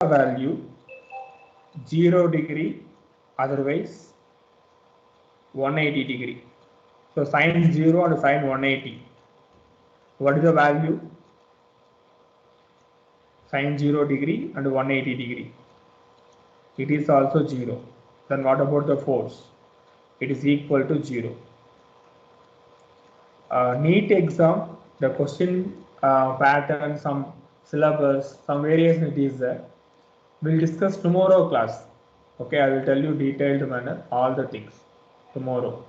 value 0 degree, otherwise 180 degree. So sin 0 and sin 180. What is the value? Sin 0 degree and 180 degree. It is also 0. Then what about the force? It is equal to 0. NEET exam, the question pattern, some syllabus, some variation it is there. We'll discuss tomorrow class. Okay, I will tell you detailed manner all the things tomorrow.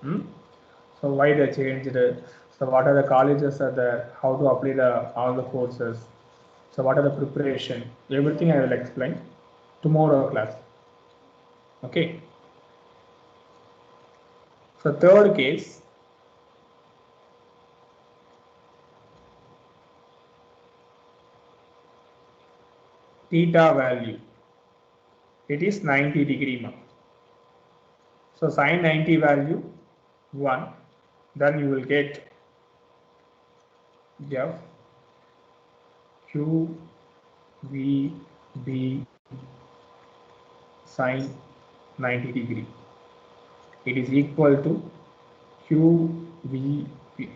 So why they changed it? So what are the colleges are there? How to apply all the courses? So what are the preparation? Everything I will explain tomorrow class. Okay. So third case. Theta value. It is 90 degree mark. So sin 90 value 1. Then you will get F Q V B sin 90 degree. It is equal to Q V B.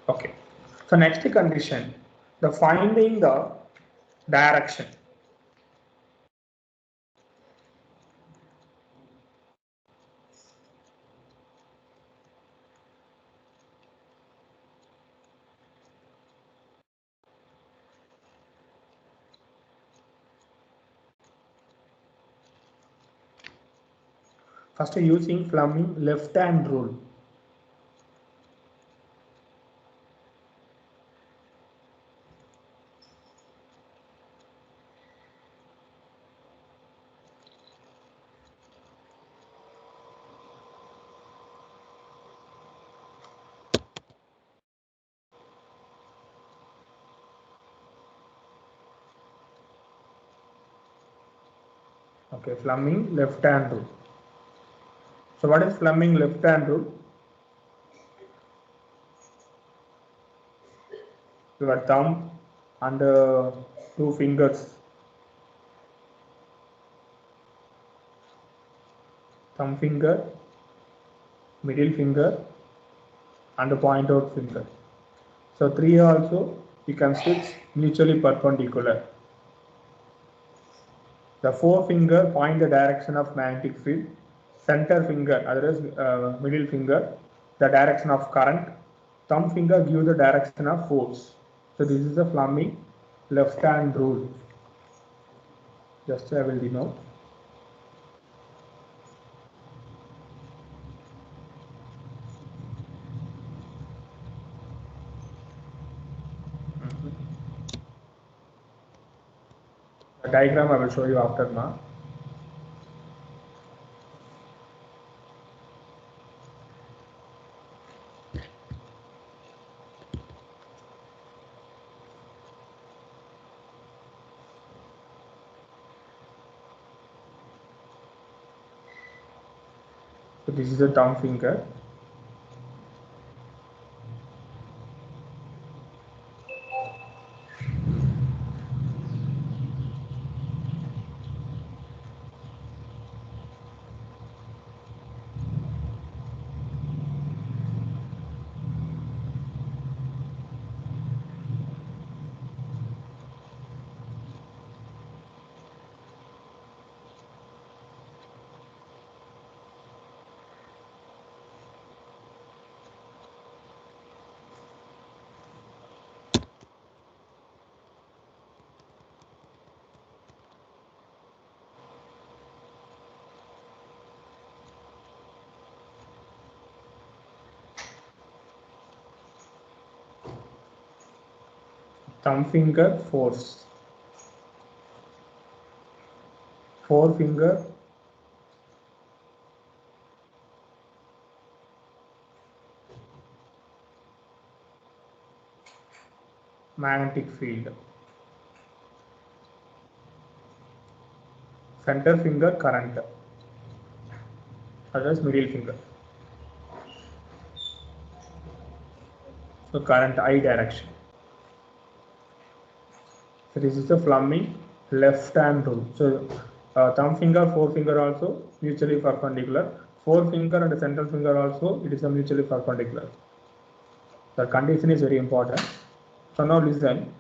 Okay. So next condition, the finding the direction. First using Fleming left hand rule. Okay, Fleming left hand rule. So what is Fleming left hand rule? Your thumb and two fingers, thumb finger, middle finger and the point out finger. So three also you can switch mutually perpendicular. The forefinger point the direction of magnetic field, center finger, otherwise middle finger, the direction of current, thumb finger give the direction of force. So this is the Fleming left hand rule. Just I will denote. The diagram I will show you after now. So this is the thumb finger. thumb finger force, forefinger magnetic field, center finger current, others middle finger. So current I direction. So this is the Fleming left hand rule. So thumb finger, forefinger also mutually perpendicular. Forefinger and the central finger also it is a mutually perpendicular. The condition is very important. So now listen.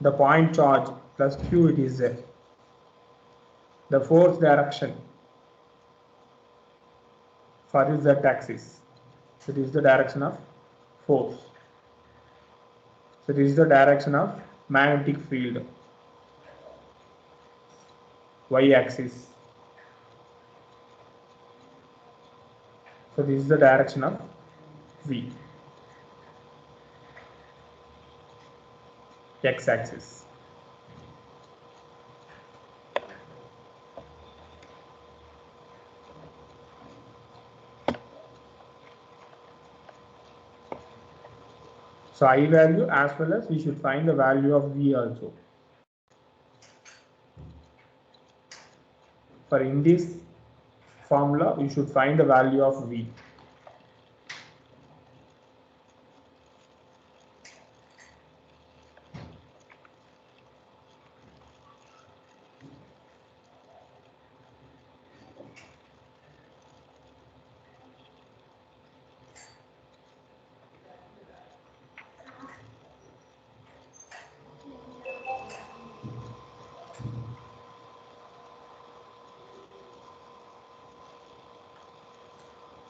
The point charge plus Q it is there. The force direction for the Z axis. So this is the direction of force. So this is the direction of magnetic field. Y axis. So this is the direction of V. X axis. So I value as well as we should find the value of V also. For in this formula, you should find the value of V.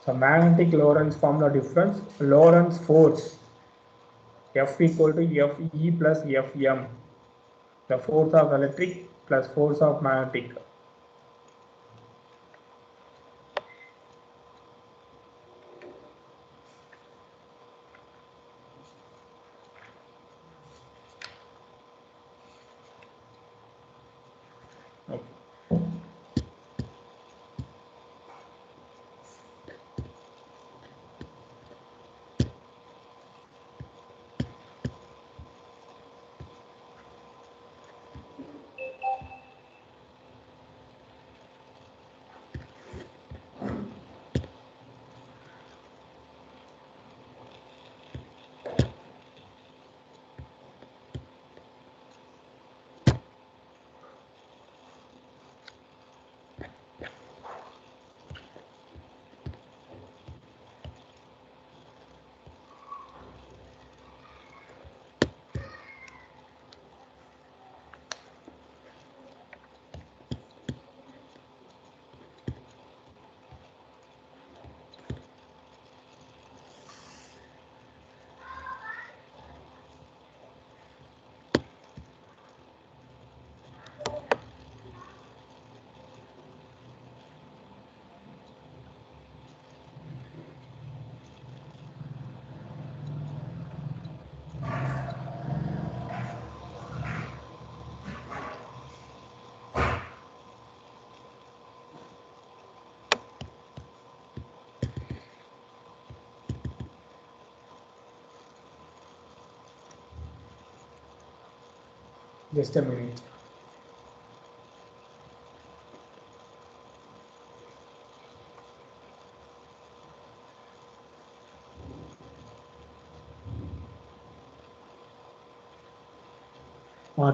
So magnetic Lorentz formula difference, Lorentz force F equal to Fe plus Fm, the force of electric plus force of magnetic. Okay. Just a minute.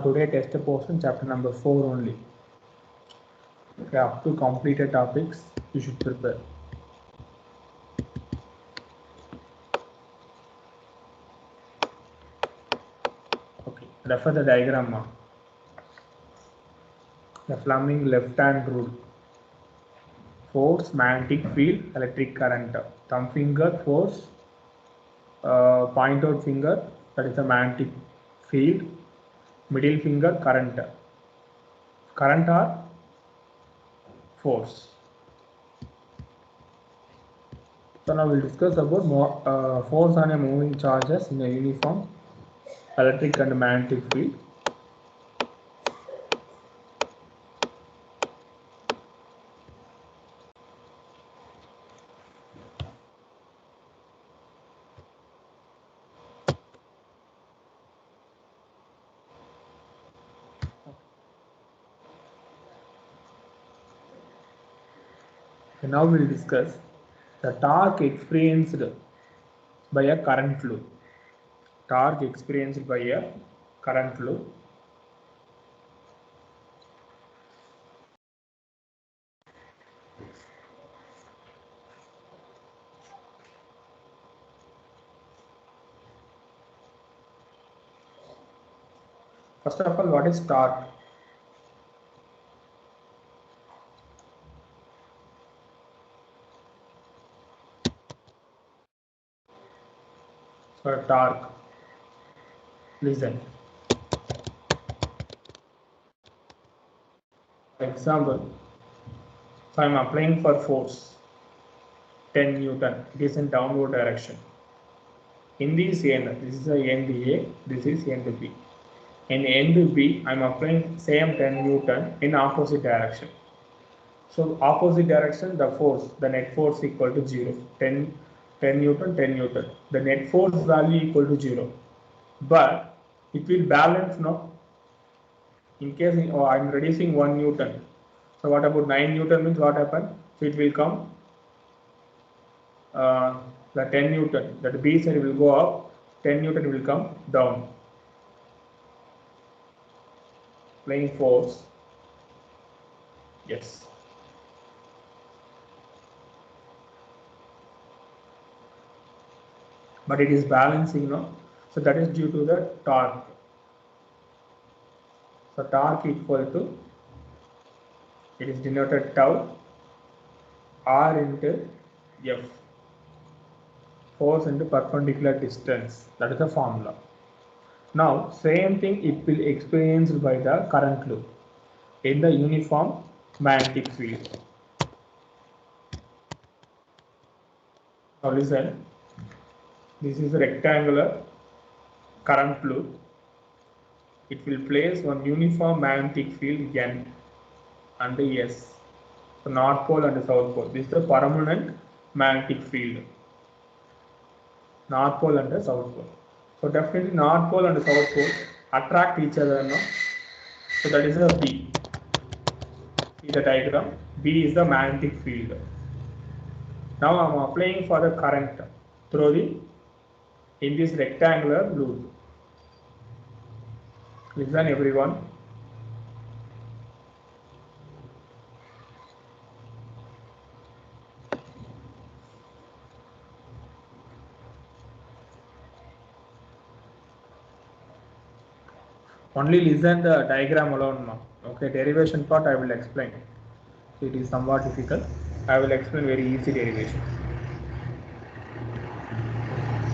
Today test portion chapter number 4 only. Okay, up to completed topics you should prepare. Okay, refer the diagram. The Fleming left hand rule. Force, magnetic field, electric current. Thumb finger force, point out finger that is the magnetic field, middle finger current. Current or force. So now we'll discuss about more, force on a moving charges in a uniform electric and magnetic field. Okay, now we will discuss the torque experienced by a current flow. Torque experienced by a current flow. First of all, what is torque? So torque, listen. For example, so I am applying for force 10 Newton. It is in downward direction. In this end, this is the end A, this is end B. In end B, I am applying same 10 Newton in opposite direction. So opposite direction, the force, the net force equal to 0. 10 Newton, 10 Newton. The net force value equal to 0. But it will balance now. In case I am reducing 1 Newton. So what about 9 Newton means what happened? So it will come the 10 Newton, that B side will go up, 10 Newton will come down. Playing force. Yes. But it is balancing now. So that is due to the torque. So torque equal to, it is denoted tau R into F. Force into perpendicular distance. That is the formula. Now same thing it will experienced by the current loop in the uniform magnetic field. Now listen, this is a rectangular current loop. It will place one uniform magnetic field N and S. So North Pole and South Pole. This is the permanent magnetic field. North Pole and the South Pole. So definitely North Pole and South Pole attract each other now. So that is a B. See the diagram. B is the magnetic field. Now I am applying for the current through the in this rectangular loop. Listen everyone. Only listen the diagram alone now. Okay, derivation part I will explain. It is somewhat difficult. I will explain very easy derivation.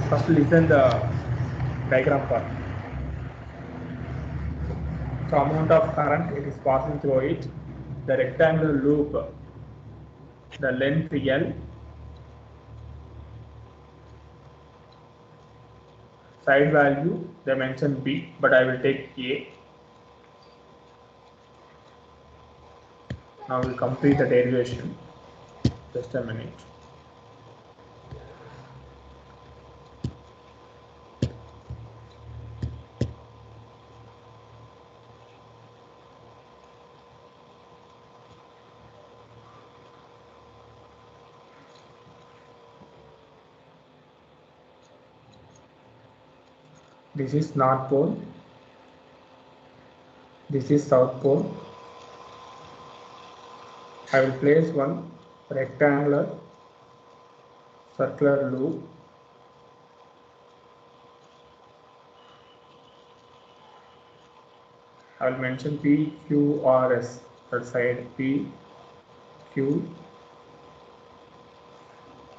First listen the diagram part. So amount of current it is passing through it. The rectangular loop, the length L, side value they mentioned B, but I will take A. Now we'll complete the derivation. Just a minute. This is North Pole. This is South Pole. I will place one rectangular circular loop. I will mention P, Q, R, S. That side P, Q,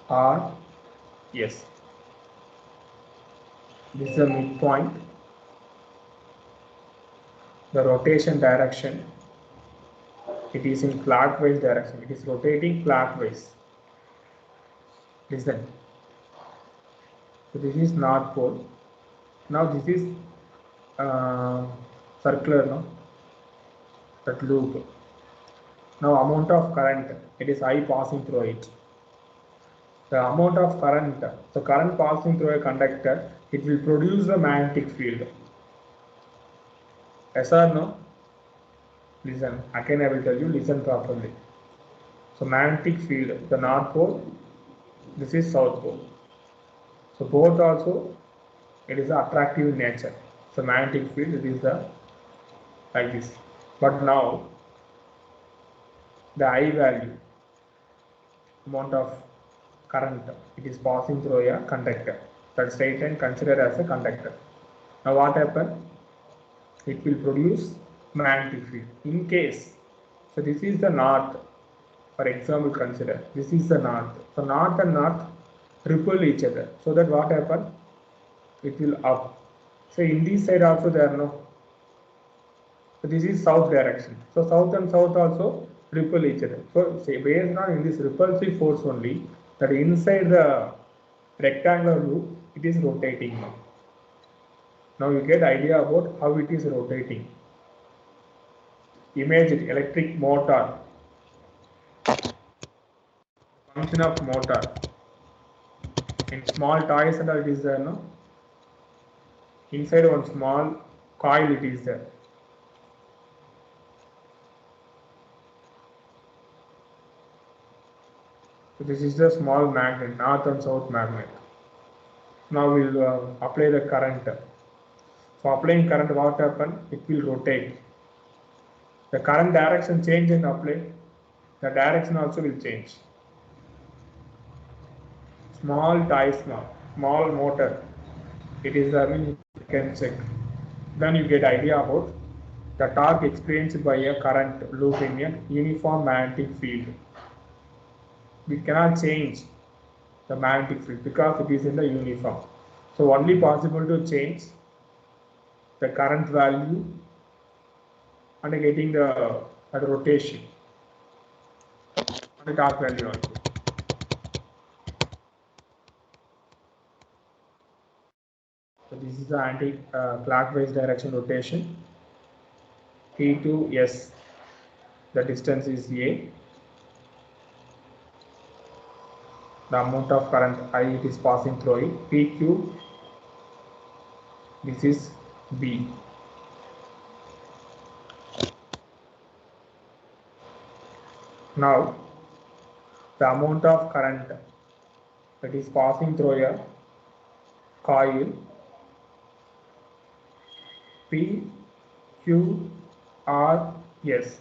R, S. This is the midpoint. The rotation direction, it is in clockwise direction. It is rotating clockwise. Listen. So this is North Pole. Now this is circular, no, that loop. Now amount of current, it is I passing through it. The amount of current, so current passing through a conductor, it will produce the magnetic field. Yes or no? Listen, again I will tell you, listen properly. So magnetic field, the north pole, this is south pole. So both also, it is attractive in nature. So magnetic field, it is the like this. But now, the I value, amount of current, it is passing through a conductor. That straight line considered as a conductor. Now what happens? It will produce magnetic field. In case, so this is the north. For example, consider this is the north. So north and north repel each other. So that what happens? It will up. So in this side also there are no. So this is south direction. So south and south also repel each other. So say based on in this repulsive force only, that inside the rectangular loop it is rotating now. Now you get idea about how it is rotating. Imagine electric motor. Function of motor. In small toys and all it is there, no? Inside one small coil it is there. So this is the small magnet, north and south magnet. Now we will apply the current. So applying current, what happen? It will rotate. The current direction change and apply, the direction also will change. Small tie small motor. It is, I mean, you can check. Then you get idea about the torque experienced by a current loop in a uniform magnetic field. We cannot change the magnetic field because it is in the uniform. So only possible to change the current value and getting the rotation and the torque value also. So this is the anti-clockwise direction rotation. T to S, the distance is A. The amount of current I it is passing through it. PQ, this is B. Now, the amount of current that is passing through a coil P, Q, R, S.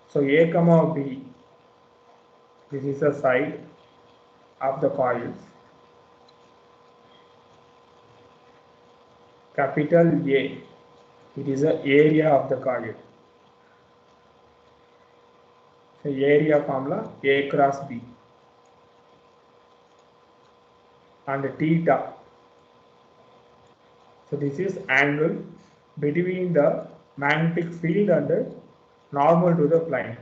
So A comma B, this is the side of the coils. Capital A, it is the area of the coil. So area formula A cross B. And theta. So this is angle between the magnetic field and the normal to the plane.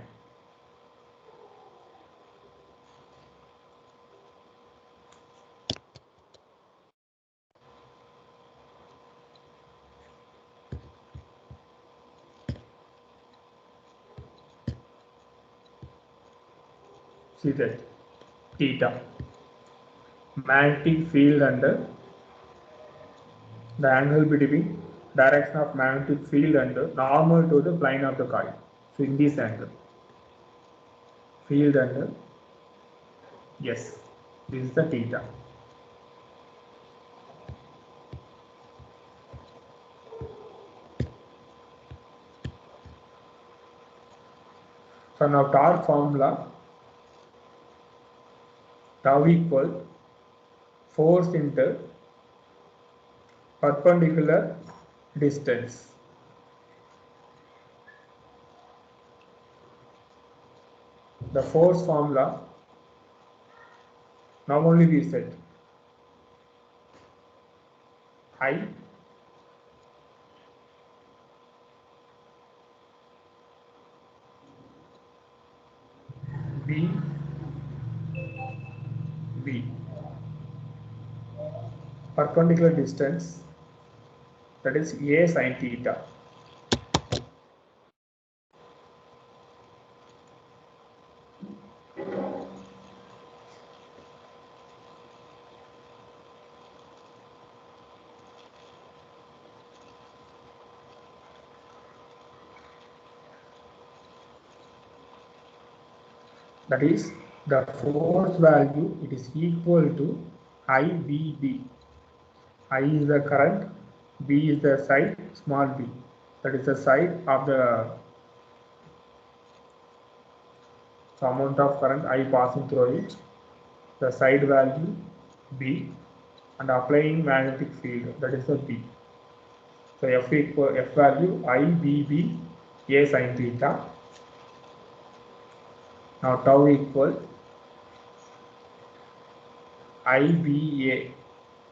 See that theta. Magnetic field and the angle between direction of magnetic field and normal to the plane of the coil. So in this angle, field and yes, this is the theta. So now torque formula, tau equal force into perpendicular distance. The force formula, now only we said I B B perpendicular distance that is A sin theta. That is the force value, it is equal to IBB. I is the current, B is the side, small b, that is the side of the amount of current I passing through it, the side value B, and applying magnetic field, that is the B. So F value IBB A sin theta. Now tau equal IBA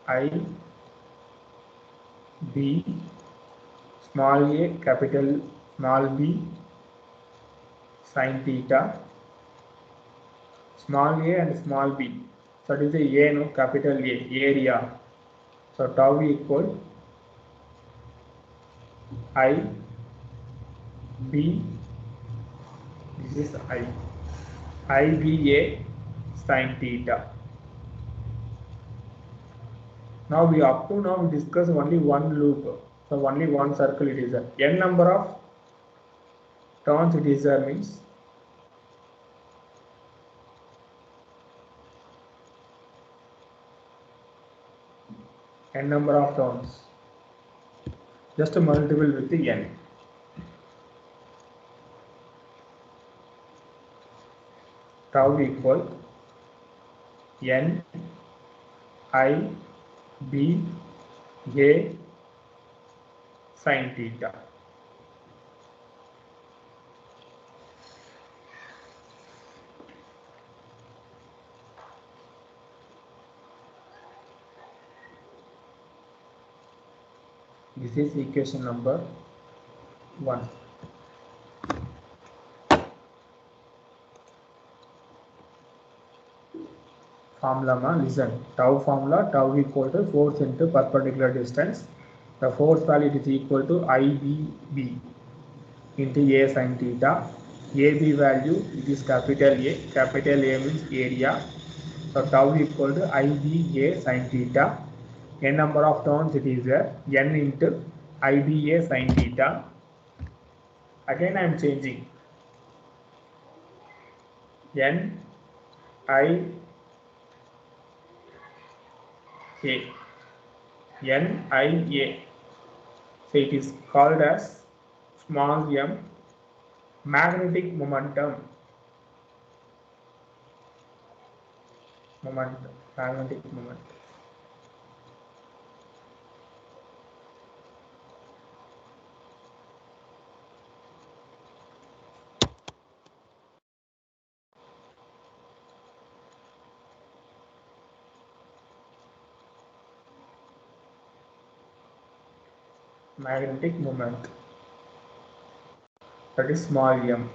IB small a capital small b sin theta, small a and small b, that is the A, no, capital A, area. So tau equal I B, this is IBA sin theta. Now we discuss only one loop, so only one circle it is there. N number of turns it is there means n number of turns, just multiple with the n. Tau equal n I B A sin theta. This is equation number 1. Formula, listen. Tau formula, tau equal to force into perpendicular distance. The force value is equal to IBB into A sin theta. AB value, it is capital A. Capital A means area. So tau equal to IBA sin theta. N number of turns it is there. N into IBA sin theta. Again I am changing. N I A. NIA. So it is called as small m magnetic momentum. Magnetic moment. Magnetic moment, that is small m.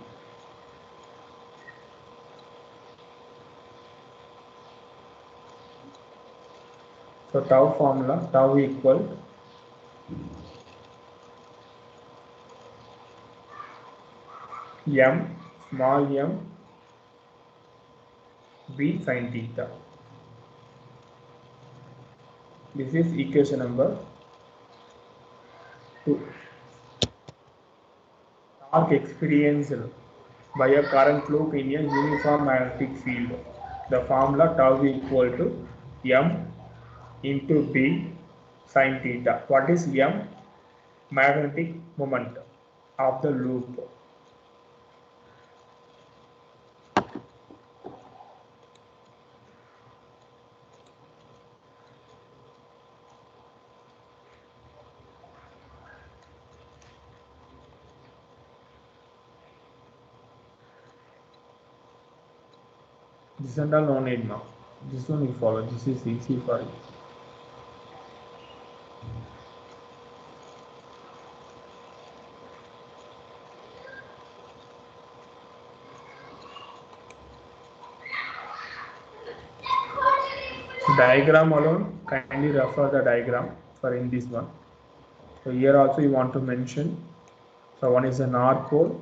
So tau formula, tau equal m small m B sin theta. This is equation number 2. Torque experienced by a current loop in a uniform magnetic field. The formula tau equal to m into B sin theta. What is m? Magnetic moment of the loop. This and all no need now. This one we follow. This is easy for you. Diagram alone, kindly refer the diagram for in this one. So here also you want to mention. So one is the North Pole,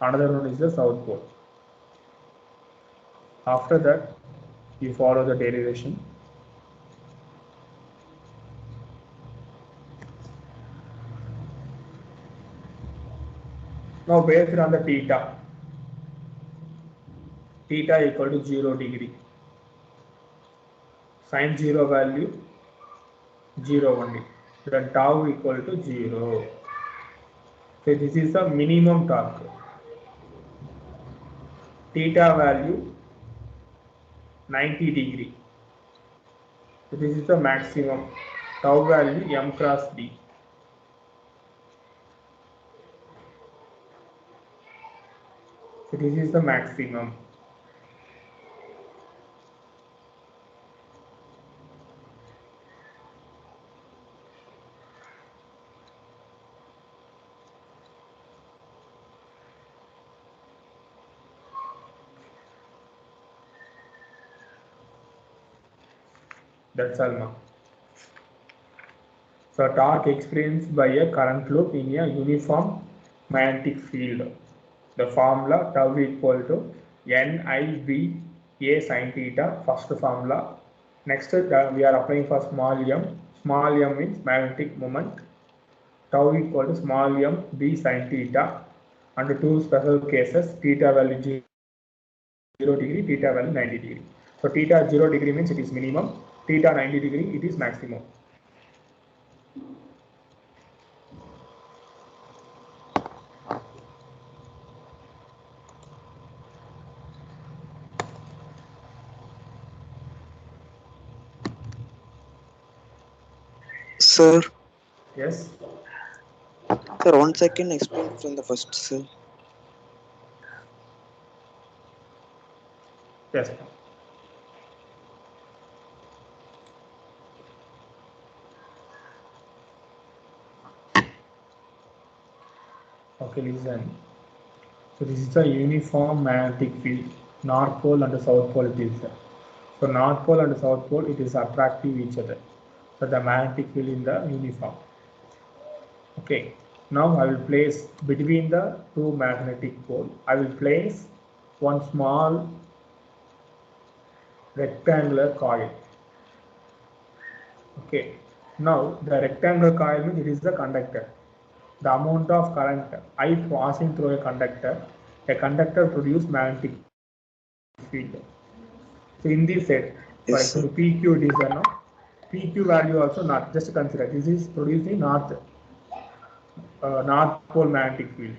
another one is the South Pole. After that, you follow the derivation. Now based on the theta equal to 0 degree. Sin 0 value 0 only. Then tau equal to 0. So this is the minimum torque. Theta value 90 degree. So this is the maximum. Tau value m cross d. So this is the maximum. That's all now. So torque experienced by a current loop in a uniform magnetic field. The formula tau equal to NIBA sin theta, first formula. Next we are applying for small m. Small m means magnetic moment. Tau equal to small m b sin theta. Under two special cases, theta value 0 degree, theta value 90 degree. So theta 0 degree means it is minimum. Theta 90 degree it is maximum. Sir. Yes. Sir, 1 second, explain from the first, sir. Yes. Okay, listen. So this is a uniform magnetic field. North pole and the south pole it is there. So North Pole and South Pole, it is attractive each other. So the magnetic field in the uniform. Okay. Now I will place between the two magnetic pole. I will place one small rectangular coil. Okay. Now the rectangular coil means it is the conductor. The amount of current I passing through a conductor produces magnetic field. So in this set, for Yes, example, PQ it is a PQ value also not just consider this is producing north pole magnetic field,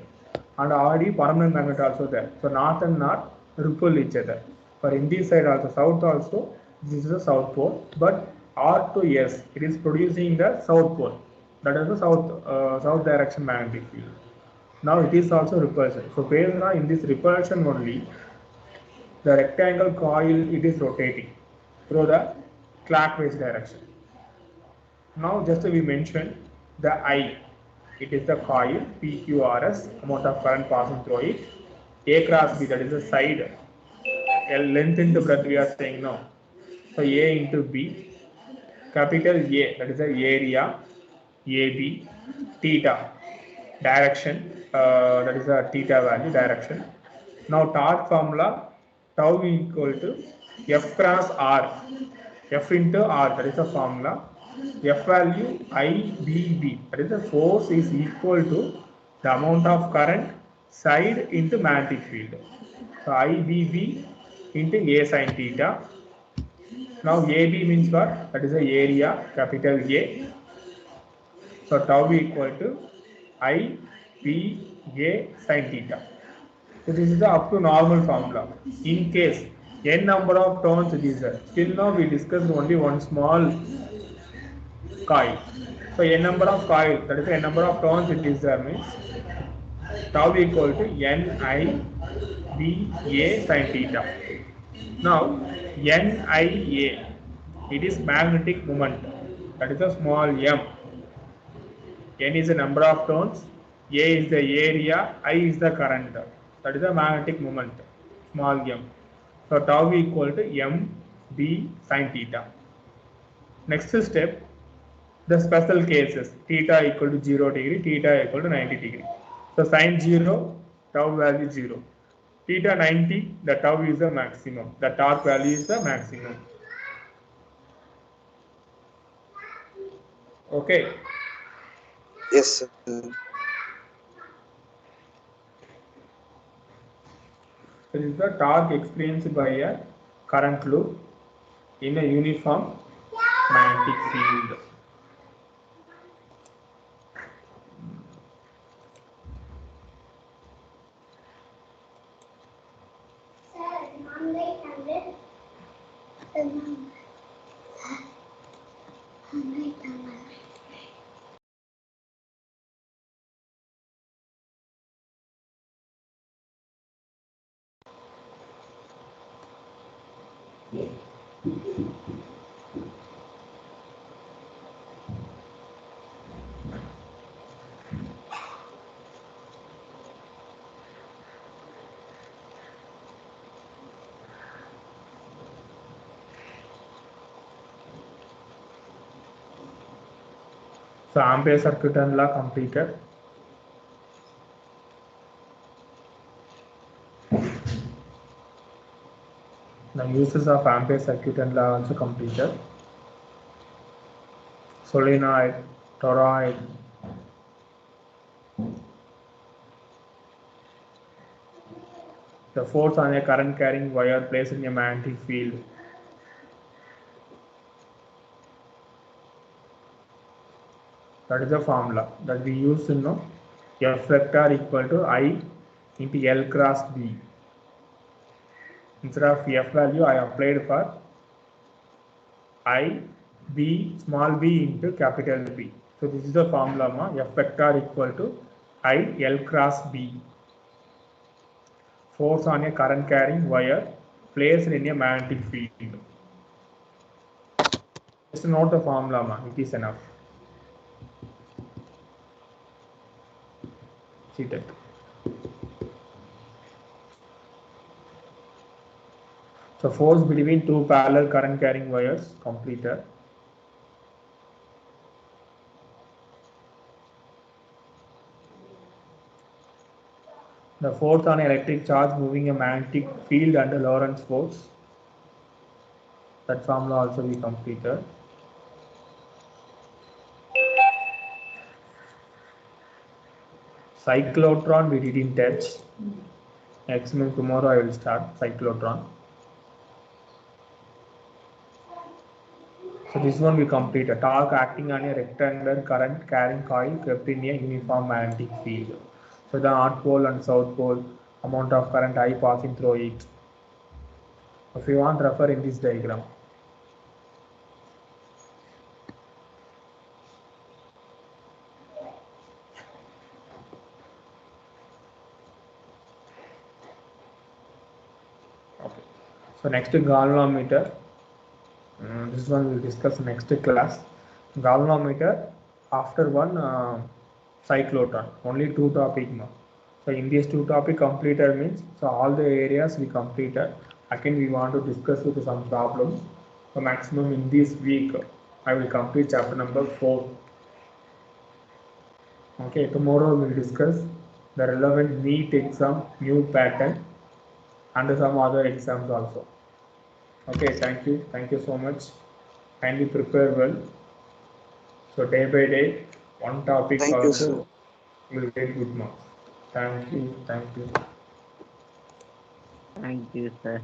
and already permanent magnet also there. So north and north repel each other. For in this side also south also this is the south pole, but R to S it is producing the south pole. That is the south direction magnetic field. Now it is also repulsion. So based on in this repulsion only, the rectangle coil it is rotating through the clockwise direction. Now just we mentioned the I, it is the coil PQRS, amount of current passing through it. A cross B, that is the side, length into breadth we are saying now. So A into B, capital A, that is the area, AB, theta, direction, that is the theta value, direction. Now torque formula, tau equal to F cross R, F into R, that is the formula. F value IBB, that is the force is equal to the amount of current side into magnetic field. So IBB into A sin theta. Now AB means what? That is the area, capital A. So tau equal to IBA sin theta. So this is the up to normal formula. In case n number of turns it is there. Till now we discussed only one small coil. So n number of coil, that is the n number of turns it is there means tau equal to NIBA sin theta. Now NIA, it is magnetic moment, that is a small m. N is the number of turns, A is the area, I is the current, that is the magnetic moment, small m. So tau equal to MB sin theta. Next step, the special cases, theta equal to 0 degree, theta equal to 90 degree. So sin 0, tau value 0. Theta 90, the tau is the maximum. The torque value is the maximum. Okay. Yes, sir. So this is the torque experienced by a current loop in a uniform magnetic field. So Ampere circuit and law completed. The uses of Ampere circuit and law also completed. Solenoid, toroid, the force on a current carrying wire placed in a magnetic field. That is the formula that we use to know F vector equal to I into L cross B. Instead of F value, I applied for I B small b into capital B. So this is the formula, F vector equal to I L cross B. Force on a current carrying wire placed in a magnetic field. Just note the formula, it is enough. See that. So force between two parallel current carrying wires completed. The force on electric charge moving a magnetic field under Lorentz force. That formula also we completed. Cyclotron we didn't touch. Next month tomorrow I will start cyclotron. So this one we complete. A torque acting on a rectangular current carrying coil kept in a uniform magnetic field. So the north pole and south pole, amount of current I passing through it. If you want, refer in this diagram. Okay. So next galvanometer. This one we will discuss next class. Galvanometer after one cyclotron. Only two topic more. So in these two topic completed means so all the areas we completed. Again we want to discuss with some problems. So maximum in this week I will complete chapter number 4. Okay, tomorrow we will discuss the relevant NEET exam, new pattern and some other exams also. Okay, thank you so much. Kindly prepare well. So day by day, one topic Thank you, also sir. will get good marks. Thank you. Thank you, sir.